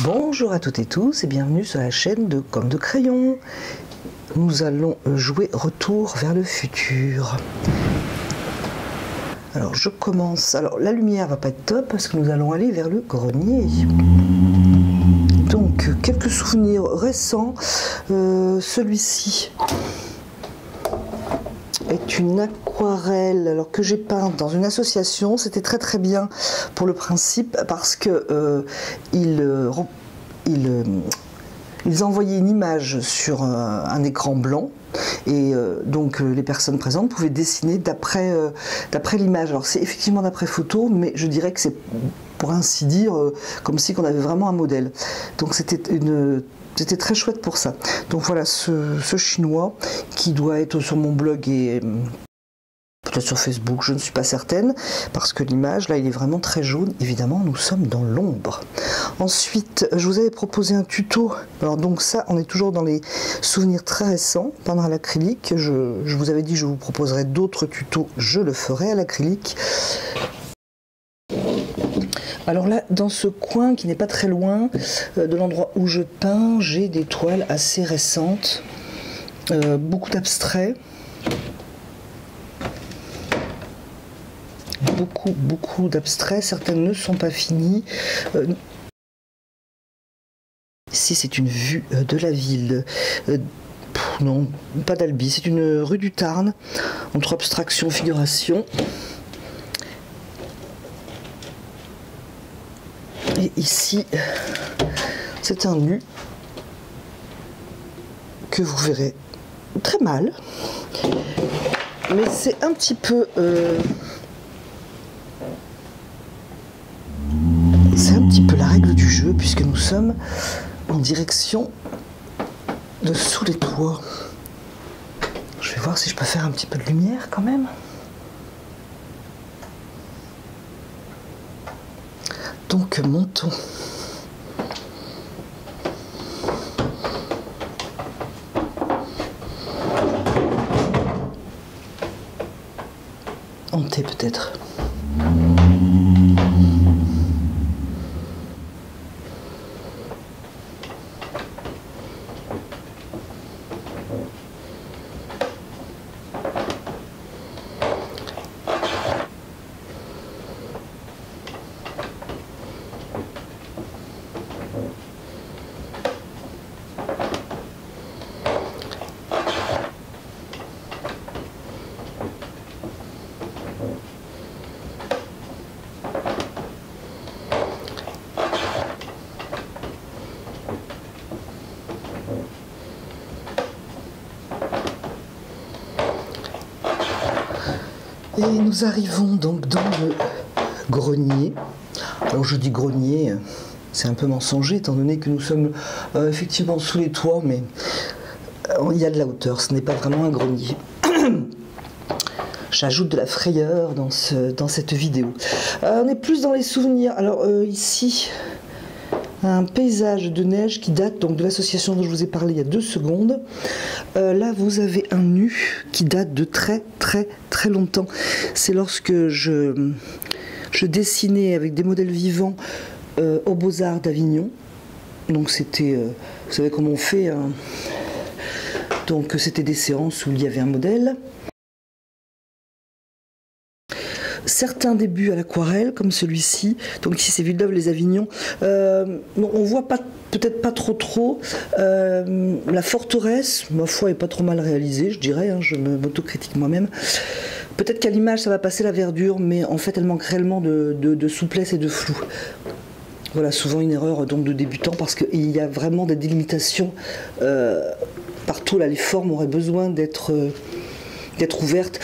Bonjour à toutes et tous et bienvenue sur la chaîne de Comme de Crayon. Nous allons jouer Retour vers le futur. Alors je commence. Alors la lumière va pas être top parce que nous allons aller vers le grenier. Donc quelques souvenirs récents. Celui-ci est une aquarelle alors que j'ai peinte dans une association. C'était très bien pour le principe parce que ils envoyaient une image sur un écran blanc et donc les personnes présentes pouvaient dessiner d'après l'image. Alors c'est effectivement d'après photo, mais je dirais que c'est pour ainsi dire comme si on avait vraiment un modèle. Donc c'était très chouette pour ça. Donc voilà ce chinois qui doit être sur mon blog et peut-être sur Facebook, je ne suis pas certaine, parce que l'image, là, il est vraiment très jaune. Évidemment, nous sommes dans l'ombre. Ensuite, je vous avais proposé un tuto. Alors donc ça, on est toujours dans les souvenirs très récents, peindre à l'acrylique. Je vous avais dit que je vous proposerai d'autres tutos, je le ferai à l'acrylique. Alors là, dans ce coin qui n'est pas très loin de l'endroit où je peins, j'ai des toiles assez récentes, beaucoup d'abstraits, beaucoup d'abstraits, certaines ne sont pas finies. Ici c'est une vue de la ville, non, pas d'Albi, c'est une rue du Tarn, entre abstraction et figuration. Et ici, c'est un nu que vous verrez très mal, mais c'est un petit peu... c'est un petit peu la règle du jeu, puisque nous sommes en direction de sous les toits. Je vais voir si je peux faire un petit peu de lumière quand même. Donc montons. En T peut-être. Et nous arrivons donc dans le grenier. Alors je dis grenier, c'est un peu mensonger étant donné que nous sommes effectivement sous les toits, mais il y a de la hauteur, ce n'est pas vraiment un grenier. J'ajoute de la frayeur dans cette vidéo. On est plus dans les souvenirs. Alors ici, un paysage de neige qui date donc de l'association dont je vous ai parlé il y a 2 secondes. Là, vous avez un nu qui date de très longtemps. C'est lorsque je dessinais avec des modèles vivants aux Beaux-Arts d'Avignon. Donc c'était, vous savez comment on fait, hein. Donc c'était des séances où il y avait un modèle. Certains débuts à l'aquarelle, comme celui-ci. Donc ici c'est Villeneuve-les-Avignon. On voit peut-être pas trop. La forteresse, ma foi, est pas trop mal réalisée, je dirais. Hein, je m'autocritique moi-même. Peut-être qu'à l'image ça va passer la verdure, mais en fait elle manque réellement de souplesse et de flou. Voilà, souvent une erreur donc de débutant parce qu'il y a vraiment des délimitations partout. Là, les formes auraient besoin d'être ouvertes.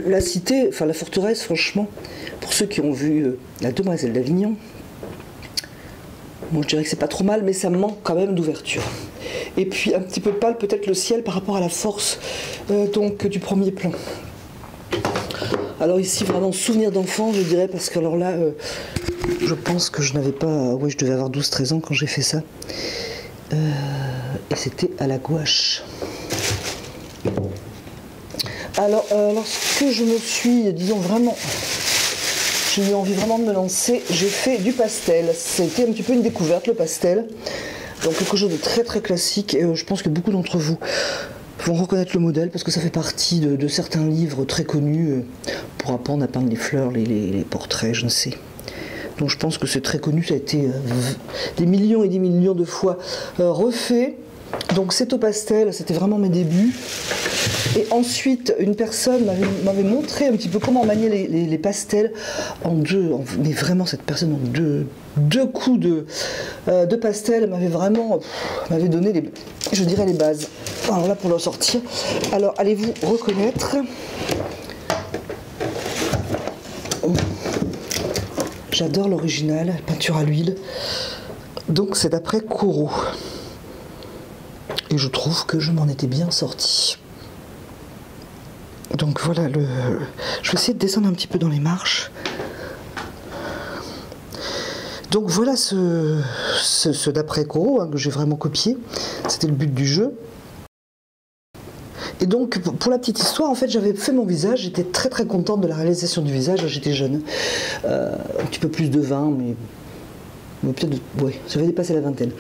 La cité, enfin la forteresse, franchement, pour ceux qui ont vu La Demoiselle d'Avignon, moi je dirais que c'est pas trop mal, mais ça manque quand même d'ouverture. Et puis un petit peu pâle peut-être le ciel par rapport à la force donc du premier plan. Alors ici vraiment souvenir d'enfant, je dirais, parce que alors là, je pense que je n'avais pas, ouais, je devais avoir 12-13 ans quand j'ai fait ça. Et c'était à la gouache. Alors, lorsque je me suis, disons vraiment, j'ai eu envie vraiment de me lancer, j'ai fait du pastel. C'était un petit peu une découverte, le pastel. Donc quelque chose de très très classique, et je pense que beaucoup d'entre vous vont reconnaître le modèle parce que ça fait partie de certains livres très connus pour apprendre à peindre les fleurs, les portraits, je ne sais. Donc je pense que c'est très connu, ça a été des millions et des millions de fois refait. Donc c'est au pastel, c'était vraiment mes débuts. Et ensuite, une personne m'avait montré un petit peu comment manier les pastels mais vraiment cette personne en deux coups de pastel m'avait donné je dirais les bases. Alors là pour le sortir, alors allez-vous reconnaître? J'adore l'original, peinture à l'huile. Donc c'est d'après Corot. Et je trouve que je m'en étais bien sortie. Donc voilà, je vais essayer de descendre un petit peu dans les marches. Donc voilà ce d'après Corot que j'ai vraiment copié. C'était le but du jeu. Et donc pour la petite histoire, en fait j'avais fait mon visage, j'étais très très contente de la réalisation du visage, j'étais jeune. Un petit peu plus de 20, mais peut-être, ouais, j'avais dépassé la vingtaine.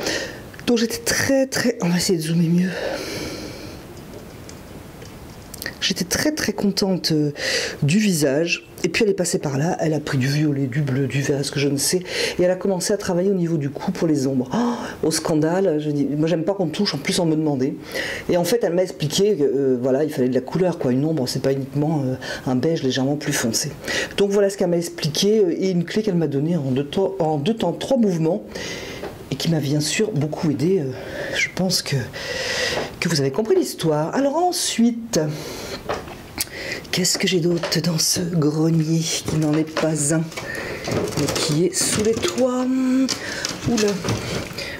Donc j'étais très, on va essayer de zoomer mieux. J'étais très contente du visage. Et puis elle est passée par là, elle a pris du violet, du bleu, du vert, ce que je ne sais. Et elle a commencé à travailler au niveau du cou pour les ombres. Oh, au scandale, je dis, moi j'aime pas qu'on me touche, en plus on me demandait. Et en fait elle m'a expliqué que voilà, il fallait de la couleur, quoi. Une ombre, c'est pas uniquement un beige légèrement plus foncé. Donc voilà ce qu'elle m'a expliqué et une clé qu'elle m'a donnée en deux temps, 3 mouvements. Et qui m'a bien sûr beaucoup aidé. Je pense que vous avez compris l'histoire. Alors ensuite, qu'est-ce que j'ai d'autre dans ce grenier qui n'en est pas un, mais qui est sous les toits? Oula,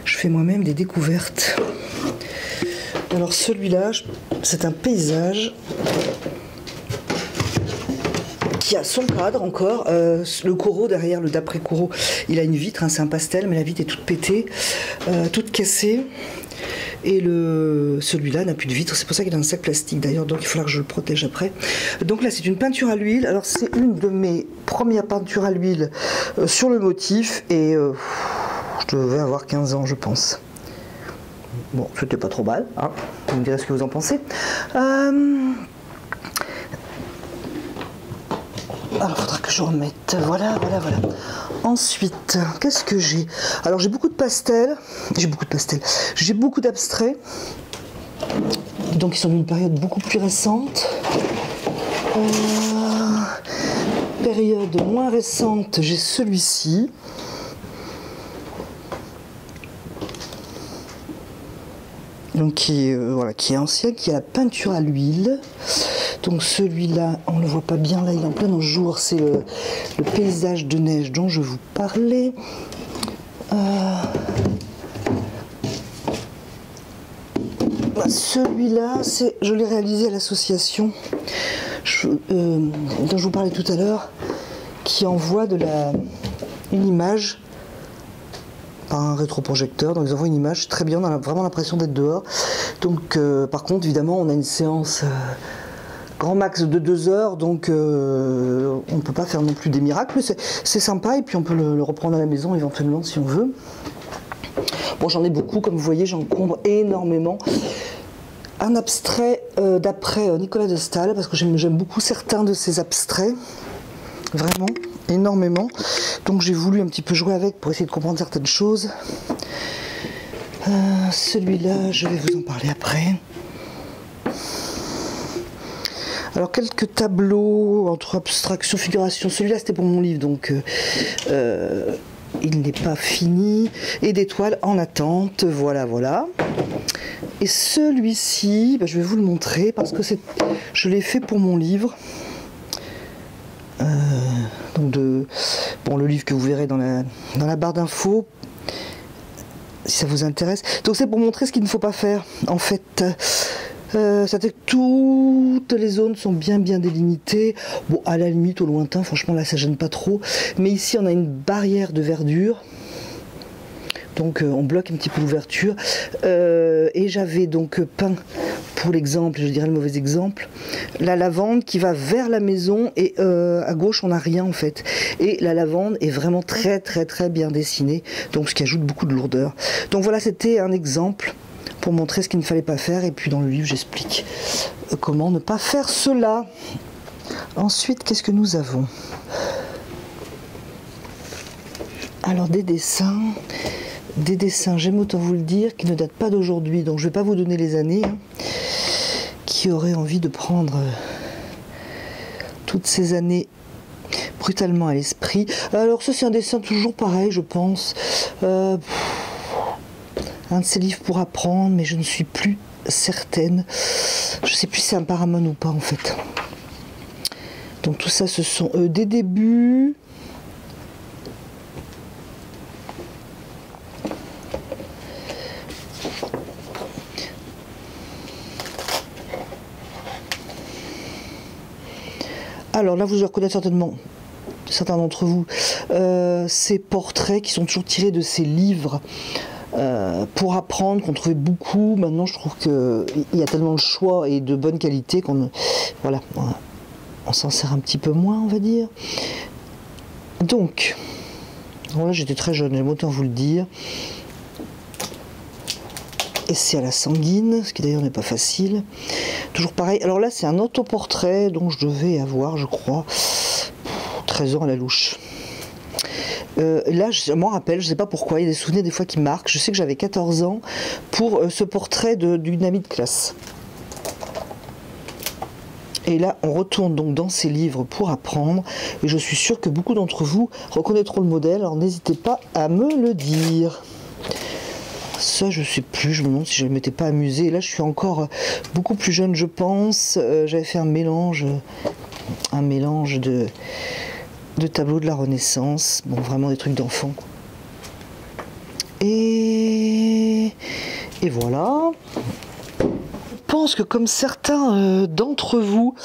je fais moi-même des découvertes. Alors celui-là, c'est un paysage qui a son cadre encore. Le Corot derrière, le d'après Corot, il a une vitre, hein, c'est un pastel, mais la vitre est toute pétée, toute cassée. Et celui-là n'a plus de vitre, c'est pour ça qu'il a un sac plastique d'ailleurs, donc il faudra que je le protège après. Donc là c'est une peinture à l'huile, alors c'est une de mes premières peintures à l'huile sur le motif, et je devais avoir 15 ans je pense. Bon, c'était pas trop mal, hein. Vous me direz ce que vous en pensez. Alors, il faudra que je remette. Voilà. Ensuite, qu'est-ce que j'ai? Alors, j'ai beaucoup de pastels. J'ai beaucoup d'abstraits. Donc, ils sont d'une période beaucoup plus récente. Période moins récente, j'ai celui-ci. Donc, qui est ancien, qui est la peinture à l'huile. Donc celui-là, on ne le voit pas bien, là il est en plein jour, c'est le paysage de neige dont je vous parlais. Celui-là, je l'ai réalisé à l'association dont je vous parlais tout à l'heure, qui envoie une image par un rétroprojecteur, donc ils envoient une image très bien, on a vraiment l'impression d'être dehors. Donc par contre, évidemment, on a une séance... grand max de 2 heures, donc on ne peut pas faire non plus des miracles, mais c'est sympa, et puis on peut le reprendre à la maison éventuellement si on veut. Bon, j'en ai beaucoup, comme vous voyez, j'encombre énormément. Un abstrait d'après Nicolas de Staël, parce que j'aime beaucoup certains de ses abstraits, vraiment, énormément. Donc j'ai voulu un petit peu jouer avec pour essayer de comprendre certaines choses. Celui-là, je vais vous en parler après. Alors quelques tableaux entre abstraction, figuration. Celui-là c'était pour mon livre, donc il n'est pas fini. Et des toiles en attente, voilà. Et celui-ci, je vais vous le montrer parce que je l'ai fait pour mon livre. Donc le livre que vous verrez dans la barre d'infos, si ça vous intéresse. Donc c'est pour montrer ce qu'il ne faut pas faire, en fait. C'est-à-dire que toutes les zones sont bien délimitées. Bon, à la limite, au lointain, franchement, là, ça gêne pas trop. Mais ici, on a une barrière de verdure. Donc, on bloque un petit peu l'ouverture. Et j'avais donc peint pour l'exemple, je dirais le mauvais exemple, la lavande qui va vers la maison et à gauche on n'a rien en fait. Et la lavande est vraiment très bien dessinée, donc ce qui ajoute beaucoup de lourdeur. Donc voilà, c'était un exemple pour montrer ce qu'il ne fallait pas faire, et puis dans le livre j'explique comment ne pas faire cela. Ensuite, qu'est-ce que nous avons? Alors des dessins, j'aime autant vous le dire, qui ne datent pas d'aujourd'hui, donc je ne vais pas vous donner les années. Qui aurait envie de prendre toutes ces années brutalement à l'esprit? Alors ça c'est un dessin toujours pareil, je pense. Un de ces livres pour apprendre, mais je ne suis plus certaine. Je ne sais plus si c'est un Paramount ou pas en fait. Donc tout ça, ce sont des débuts. Alors là, vous reconnaissez certainement, certains d'entre vous, ces portraits qui sont toujours tirés de ces livres pour apprendre, qu'on trouvait beaucoup. Maintenant, je trouve qu'il y a tellement de choix et de bonne qualité qu'on voilà, on s'en sert un petit peu moins, on va dire. Donc, voilà, j'étais très jeune, j'aime autant vous le dire. Et c'est à la sanguine, ce qui d'ailleurs n'est pas facile. Toujours pareil. Alors là, c'est un autoportrait dont je devais avoir, je crois, 13 ans à la louche. Là, je m'en rappelle, je ne sais pas pourquoi, il y a des souvenirs des fois qui marquent. Je sais que j'avais 14 ans pour ce portrait d'une amie de classe. Et là, on retourne donc dans ces livres pour apprendre. Et je suis sûre que beaucoup d'entre vous reconnaîtront le modèle, alors n'hésitez pas à me le dire. Ça, je sais plus, je me demande si je ne m'étais pas amusée. Et là, je suis encore beaucoup plus jeune, je pense. J'avais fait un mélange de tableaux de la Renaissance. Bon, vraiment des trucs d'enfants. Et voilà. Je pense que comme certains d'entre vous,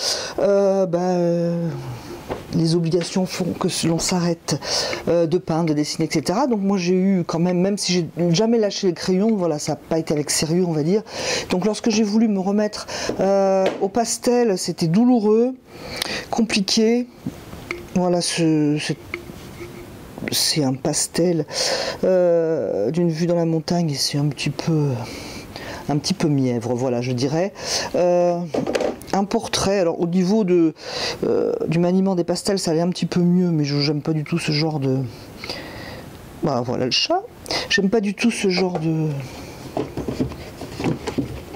les obligations font que l'on s'arrête de peindre, de dessiner, etc. Donc moi j'ai eu quand même si j'ai jamais lâché les crayons, voilà, ça n'a pas été avec sérieux, on va dire. Donc lorsque j'ai voulu me remettre au pastel, c'était douloureux, compliqué. Voilà, c'est un pastel d'une vue dans la montagne, et c'est un petit peu mièvre, voilà, je dirais. Un portrait, alors au niveau du maniement des pastels, ça allait un petit peu mieux, mais je n'aime pas du tout ce genre de... Bah, voilà le chat. J'aime pas du tout ce genre de...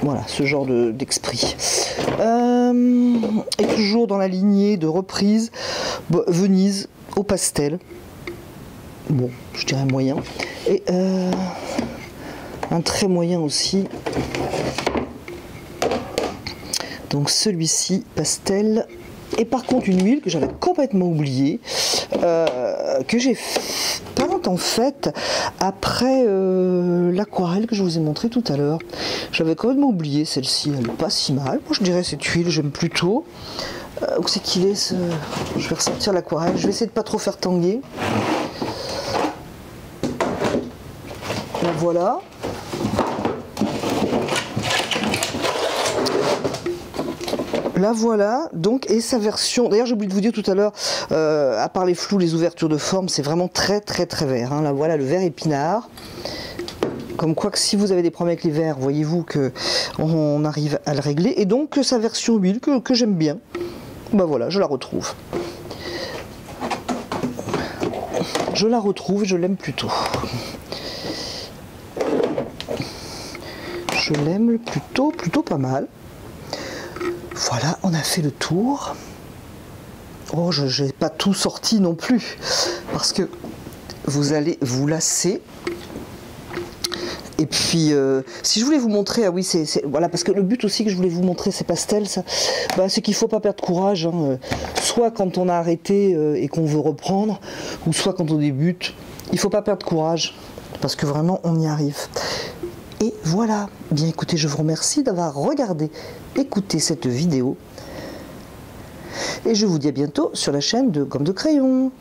Voilà, ce genre d'esprit. Et toujours dans la lignée de reprise, Venise au pastel. Bon, je dirais moyen. Et un très moyen aussi. Donc celui-ci, pastel. Et par contre une huile que j'avais complètement oubliée, que j'ai peinte en fait après l'aquarelle que je vous ai montré tout à l'heure. J'avais complètement oublié celle-ci, elle n'est pas si mal. Moi je dirais cette huile, j'aime plutôt. Où c'est qu'il est ce... Je vais ressortir l'aquarelle, je vais essayer de pas trop faire tanguer. La voilà. La voilà, donc, et sa version, d'ailleurs j'ai oublié de vous dire tout à l'heure, à part les flous, les ouvertures de forme, c'est vraiment très vert, hein. Là voilà le vert épinard, comme quoi que si vous avez des problèmes avec les verts, voyez-vous que on arrive à le régler, et donc sa version huile que j'aime bien, bah voilà, je la retrouve. Je l'aime plutôt. Je l'aime plutôt pas mal. Voilà, on a fait le tour. Oh, je n'ai pas tout sorti non plus, parce que vous allez vous lasser. Et puis, si je voulais vous montrer, ah oui, voilà, parce que le but aussi que je voulais vous montrer ces pastels, c'est qu'il ne faut pas perdre courage, hein, soit quand on a arrêté et qu'on veut reprendre, ou soit quand on débute. Il ne faut pas perdre courage, parce que vraiment, on y arrive. Et voilà, bien écoutez, je vous remercie d'avoir regardé, écouté cette vidéo. Et je vous dis à bientôt sur la chaîne de Gomme de Crayon.